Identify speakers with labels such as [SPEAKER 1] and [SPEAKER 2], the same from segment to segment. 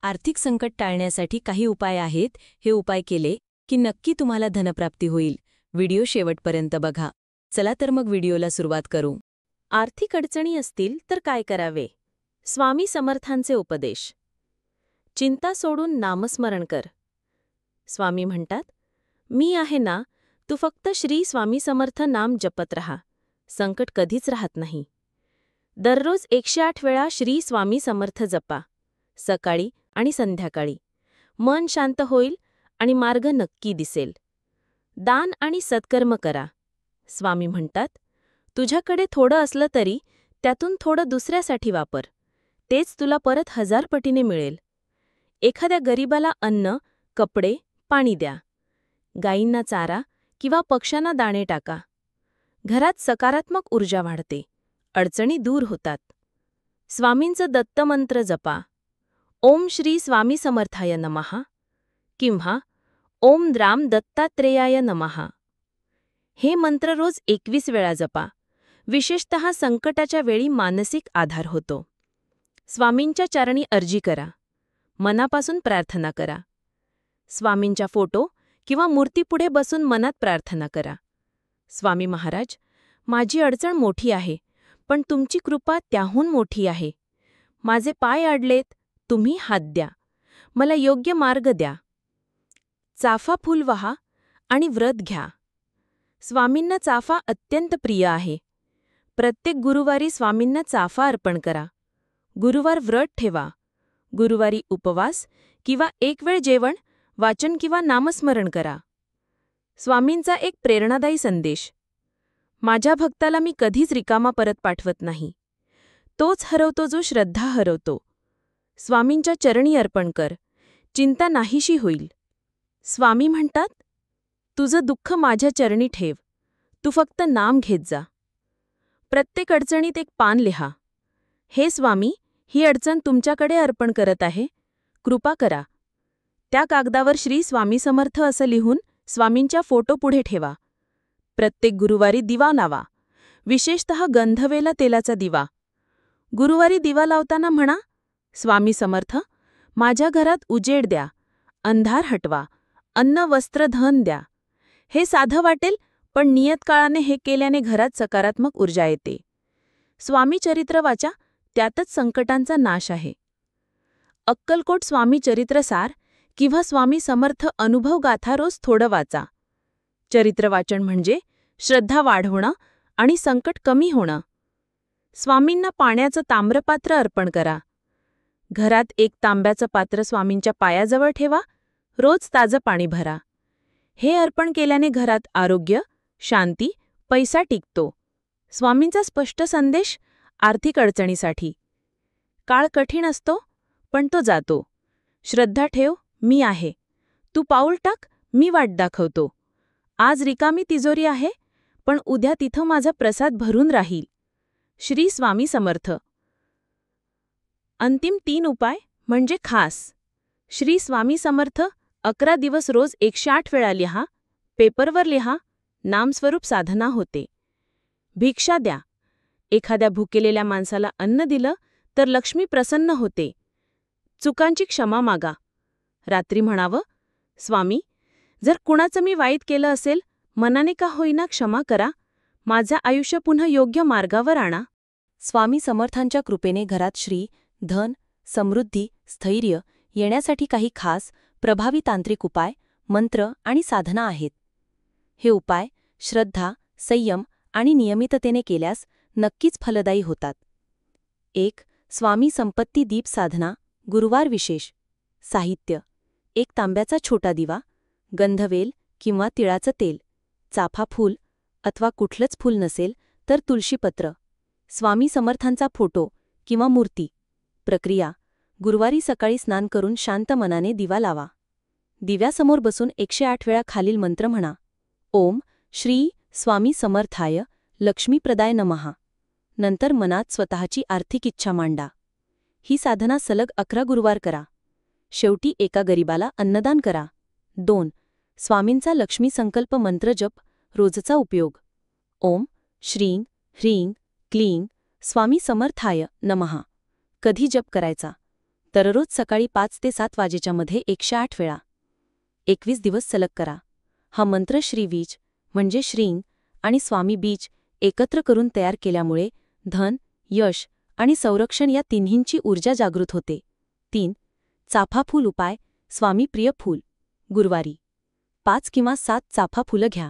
[SPEAKER 1] आर्थिक संकट टाळण्यासाठी काही उपाय आहेत. हे उपाय केले की नक्की तुम्हाला धनप्राप्ती होईल. व्हिडिओ शेवटपर्यंत बघा. चला तर मग व्हिडिओला सुरुवात करू. आर्थिक अडचणी असतील तर काय करावे? स्वामी समर्थांचे उपदेश. चिंता सोडून नामस्मरण कर. स्वामी म्हणतात, मी आहे ना, तू फक्त श्री स्वामी समर्थ नाम जपत रहा. संकट कधीच राहत नाही. दररोज 108 वेळा श्री स्वामी समर्थ जपा, सकाळी आणि संध्याकाळी. मन शांत होईल आणि मार्ग नक्की दिसेल. दान आणि सत्कर्म करा. स्वामी म्हणतात, तुझ्याकडे थोडं असलं तरी त्यातून थोडं दुसऱ्यासाठी वापर. तेच तुला परत 1000 पटीने मिळेल. एखाद्या गरीबाला अन्न, कपडे, पाणी द्या. गायींना चारा किंवा पक्ष्यांना दाणे टाका. घरात सकारात्मक ऊर्जा वाढते, अडचणी दूर होतात. स्वामींचं दत्तमंत्र जपा. ओम श्री स्वामी समर्थाय नमः किंवा ओम द्राम दत्तात्रेयाय नमः. हे मंत्र रोज 21 वेळा जपा. विशेषतः संकटाच्या वेळी मानसिक आधार होतो. स्वामींच्या चरणी अर्जी करा. मनापासून प्रार्थना करा. स्वामींच्या फोटो किंवा मूर्तीपुढे बसून मनात प्रार्थना करा. स्वामी महाराज, माझी अडचण मोठी आहे, पण तुमची कृपा त्याहून मोठी आहे. माझे पाय अडलेत, तुम्ही हात द्या. मला योग्य मार्ग द्या. चाफा फूल वहा आणि व्रत घ्या. स्वामींना चाफा अत्यंत प्रिय आहे. प्रत्येक गुरुवारी स्वामींना चाफा अर्पण करा. गुरुवार व्रत ठेवा. गुरुवारी उपवास किंवा एक वेळ जेवण, वाचन किंवा नामस्मरण करा. स्वामींचा एक प्रेरणादायी संदेश. माझ्या भक्ताला मी कधीच रिकामा परत पाठवत नाही. तोच हरवतो जो श्रद्धा हरवतो. स्वामींच्या चरणी अर्पण कर. चिंता नाहीशी होईल. स्वामी म्हणतात, तुझं दुःख माझ्या चरणी ठेव. तू फक्त नाम घेत जा. प्रत्येक अडचणीत एक पान लिहा. हे स्वामी, ही अडचण तुमच्याकडे अर्पण करत आहे. कृपा करा. त्या कागदावर श्री स्वामी समर्थ असं लिहून स्वामींच्या फोटो पुढे ठेवा. प्रत्येक गुरुवारी दिवा लावा. विशेषतः गंधवेला तेलाचा दिवा. गुरुवारी दिवा लावताना म्हणा, स्वामी समर्थ, माझ्या घरात उजेड द्या, अंधार हटवा, अन्न वस्त्र धन द्या. हे साधं वाटेल, पण नियतकाळाने हे केल्याने घरात सकारात्मक ऊर्जा येते. स्वामी चरित्र वाचा, त्यातच संकटांचा नाश आहे. अक्कलकोट स्वामी चरित्रसार किंवा स्वामी समर्थ अनुभव गाथा रोज थोडं वाचा. चरित्रवाचन म्हणजे श्रद्धा वाढवणं आणि संकट कमी होणं. स्वामींना पाण्याचं ताम्रपात्र अर्पण करा. घरात एक तांब्याचं पात्र स्वामींच्या पायाजवळ ठेवा. रोज ताजं पाणी भरा. हे अर्पण केल्याने घरात आरोग्य, शांती, पैसा टिकतो. स्वामींचा स्पष्ट संदेश आर्थिक अडचणीसाठी. काळ कठीण असतो, पण तो जातो. श्रद्धा ठेव, मी आहे. तू पाऊल टाक, मी वाट दाखवतो. आज रिकामी तिजोरी आहे, पण उद्या तिथं माझा प्रसाद भरून राहील. श्री स्वामी समर्थ. अंतिम 3 उपाय म्हणजे खास. श्री स्वामी समर्थ 11 दिवस रोज 108 वेळा लिहा. पेपरवर लिहा. नामस्वरूप साधना होते. भिक्षा द्या. एखाद्या भुकेलेल्या माणसाला अन्न दिलं तर लक्ष्मी प्रसन्न होते. चुकांची क्षमा मागा. रात्री म्हणावं, स्वामी, जर कुणाचं मी वाईट केलं असेल, मनाने का होईना क्षमा करा. माझं आयुष्य पुन्हा योग्य मार्गावर आणा. स्वामी समर्थांच्या कृपेने घरात श्री, धन, समृद्धी, स्थैर्य येण्यासाठी काही खास, प्रभावी तांत्रिक उपाय, मंत्र आणि साधना आहेत. हे उपाय श्रद्धा, संयम आणि नियमिततेने केल्यास नक्कीच फलदायी होतात. 1. स्वामी संपत्ती दीप साधना. गुरुवार विशेष. साहित्य: एक तांब्याचा छोटा दिवा, गंधवेल किंवा तिळाचं तेल, चाफा फूल अथवा कुठलंच फूल नसेल तर तुळशीपत्र, स्वामी समर्थांचा फोटो किंवा मूर्ती. प्रक्रिया: गुरुवारी सकाळी स्नान करून शांत मनाने दिवा लावा. दिव्यासमोर बसून 108 वेळा खालील मंत्र म्हणा. ओम श्री स्वामी समर्थाय लक्ष्मीप्रदाय नमः. नंतर मनात स्वतःची आर्थिक इच्छा मांडा. ही साधना सलग 11 गुरुवार करा. शेवटी एका गरीबाला अन्नदान करा. 2. स्वामींचा लक्ष्मी संकल्प मंत्र जप. रोजचा उपयोग. ओम श्रीं ह्रीं क्लीं स्वामी समर्थाय नमः. कधी जप करायचा? दररोज सकाळी 5 ते 7 वाजेच्या मध्ये 108 वेळा 21 दिवस सलग करा. हा मंत्र श्री बीज म्हणजे श्रींग आणि स्वामी बीज एकत्र करून तयार केल्यामुळे धन, यश आणि संरक्षण या तिन्हींची ऊर्जा जागृत होते. 3. चाफा फूल उपाय. स्वामी प्रिय फूल. गुरुवारी 5 किंवा 7 चाफा फुलं घ्या.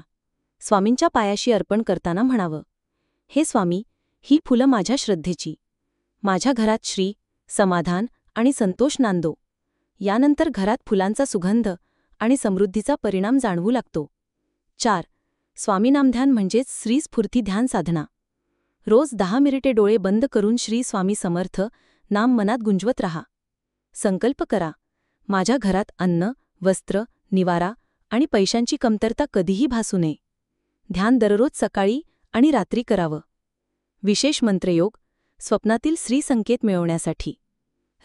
[SPEAKER 1] स्वामींच्या पायाशी अर्पण करताना म्हणावं, हे स्वामी, ही फुलं माझ्या श्रद्धेची, माझ्या घरात श्री, समाधान आणि संतोष नांदो. यानंतर घरात फुलांचा सुगंध आणि समृद्धीचा परिणाम जाणवू लागतो. 4. स्वामीनामध्यान म्हणजेच श्री स्फूर्ती ध्यान साधना. रोज 10 मिनिटे डोळे बंद करून श्री स्वामी समर्थ नाम मनात गुंजवत रहा. संकल्प करा, माझ्या घरात अन्न, वस्त्र, निवारा आणि पैशांची कमतरता कधीही भासू नये. ध्यान दररोज सकाळी आणि रात्री करावं. विशेष मंत्रयोग. स्वप्नातील श्री संकेत मिळवण्यासाठी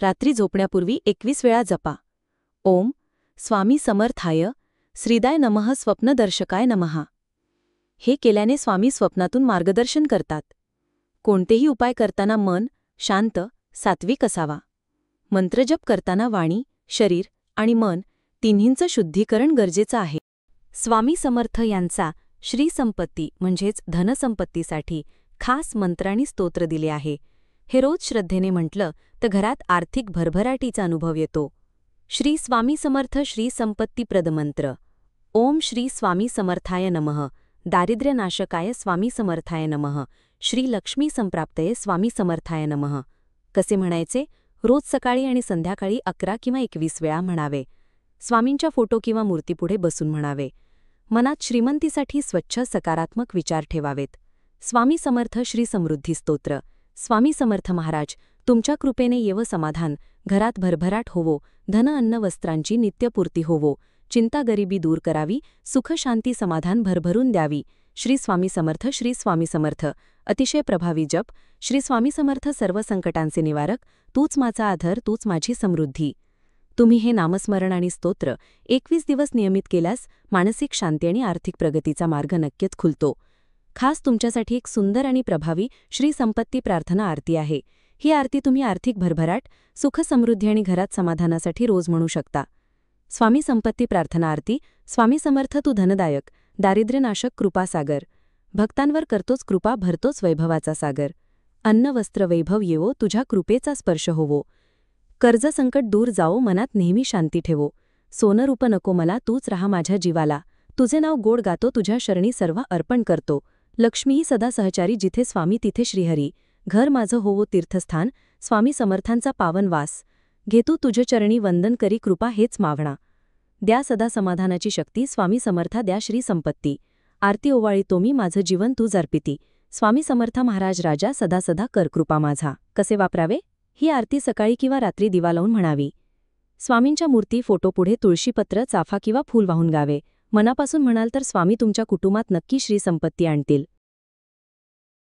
[SPEAKER 1] रात्री झोपण्यापूर्वी 21 वेळा जपा. ओम स्वामी समर्थाय श्रीदाय नमः स्वप्नदर्शकाय नमः. हे केल्याने स्वामी स्वप्नातून मार्गदर्शन करतात. कोणतेही उपाय करताना मन शांत, सात्विक असावा. मंत्रजप करताना वाणी, शरीर आणि मन तिन्हींचं शुद्धीकरण गरजेचं आहे. स्वामी समर्थ यांचा श्री संपत्ती म्हणजेच धनसंपत्तीसाठी खास मंत्र आणि स्तोत्र दिले आहे. हे रोज श्रद्धेने म्हटलं तर घरात आर्थिक भरभराटीचा अनुभव येतो. श्री स्वामी समर्थ श्री संपत्तीप्रद मंत्र. ओम श्री स्वामी समर्थाय नमः. दारिद्र्यनाशकाय स्वामी समर्थाय नमः. श्री लक्ष्मी संप्राप्तये स्वामी समर्थाय नमः. कसे म्हणायचे? रोज सकाळी आणि संध्याकाळी 11 किंवा 21 वेळा म्हणावे. स्वामींच्या फोटो किंवा मूर्तीपुढे बसून म्हणावे. मनात श्रीमंतीसाठी स्वच्छ सकारात्मक विचार ठेवावेत. स्वामी समर्थ श्री समृद्धी स्तोत्र. स्वामी समर्थ महाराज, तुमच्या कृपेने येव समाधान, घरात भरभराट होवो, धन अन्न वस्त्रांची नित्यपूर्ती होवो, चिंता गरिबी दूर करावी, सुख शांती समाधान भरभरून द्यावी. श्री स्वामी समर्थ श्री स्वामी समर्थ. अतिशय प्रभावी जप. श्री स्वामी समर्थ सर्व संकटांचे निवारक, तूच माझा आधार, तूच माझी समृद्धी. तुम्ही हे नामस्मरण आणि स्तोत्र 21 दिवस नियमित केल्यास मानसिक शांती आणि आर्थिक प्रगतीचा मार्ग नक्कीच खुलतो. खास तुमच्यासाठी एक सुंदर आणि प्रभावी श्री संपत्ती प्रार्थना आरती आहे. ही आरती तुम्ही आर्थिक भरभराट, सुख समृद्धी आणि घरात समाधानासाठी रोज म्हणू शकता. स्वामी संपत्ती प्रार्थना आरती. स्वामी समर्थ तू धनदायक, दारिद्र्यनाशक कृपासागर. भक्तांवर करतोच कृपा, भरतोच वैभवाचा सागर. अन्न वस्त्र वैभव येवो, तुझ्या कृपेचा स्पर्श होवो. कर्ज संकट दूर जाओ, मनात नेहमी शांती ठेवो. सोनं रूप नको मला, तूच राहा माझ्या जीवाला. तुझे नाव गोड गातो, तुझ्या शरणी सर्व अर्पण करतो. लक्ष्मीही सदा सहचारी, जिथे स्वामी तिथे श्रीहरी. घर माझं होवो तीर्थस्थान, स्वामी समर्थांचा पावन वास. घेतू तुझे चरणी वंदन करी, कृपा हेच मावणा. द्या सदा समाधानाची शक्ती, स्वामी समर्था द्या श्री संपत्ती. आरती ओवाळी मी माझं जीवन तू अर्पिती. स्वामी समर्थ महाराज राजा, सदा सदा कर कृपा माझा. कसे वापरावे? ही आरती सकाळी किंवा रात्री दिवा लावून म्हणावी. स्वामींच्या मूर्ती फोटोपुढे तुळशीपत्र, चाफा किंवा फूल वाहून गावे. मनापासून म्हणाल तर स्वामी तुमच्या कुटुंबात नक्की श्री संपत्ती आणतील.